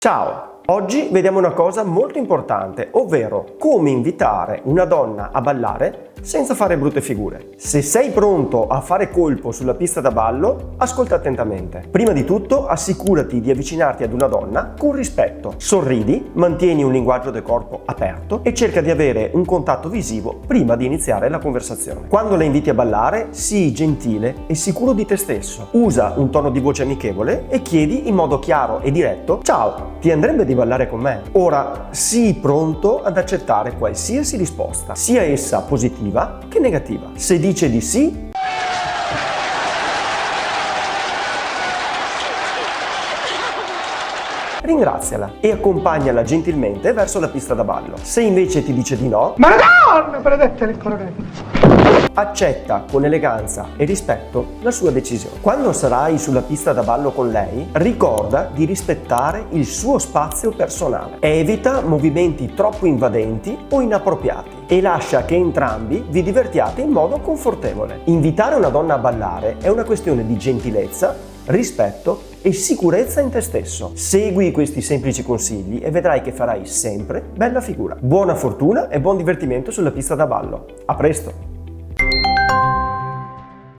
Ciao! Oggi vediamo una cosa molto importante, ovvero come invitare una donna a ballare senza fare brutte figure. Se sei pronto a fare colpo sulla pista da ballo, ascolta attentamente. Prima di tutto, assicurati di avvicinarti ad una donna con rispetto. Sorridi, mantieni un linguaggio del corpo aperto e cerca di avere un contatto visivo prima di iniziare la conversazione. Quando la inviti a ballare, sii gentile e sicuro di te stesso. Usa un tono di voce amichevole e chiedi in modo chiaro e diretto: "Ciao, ti andrebbe di ballare con me?" Ora, sii pronto ad accettare qualsiasi risposta, sia essa positiva che negativa. Se dice di sì, ringraziala e accompagnala gentilmente verso la pista da ballo. Se invece ti dice di no, Madonna, benedetta il coronel! accetta con eleganza e rispetto la sua decisione. Quando sarai sulla pista da ballo con lei, ricorda di rispettare il suo spazio personale. Evita movimenti troppo invadenti o inappropriati e lascia che entrambi vi divertiate in modo confortevole. Invitare una donna a ballare è una questione di gentilezza, rispetto e sicurezza in te stesso. Segui questi semplici consigli e vedrai che farai sempre bella figura. Buona fortuna e buon divertimento sulla pista da ballo. A presto!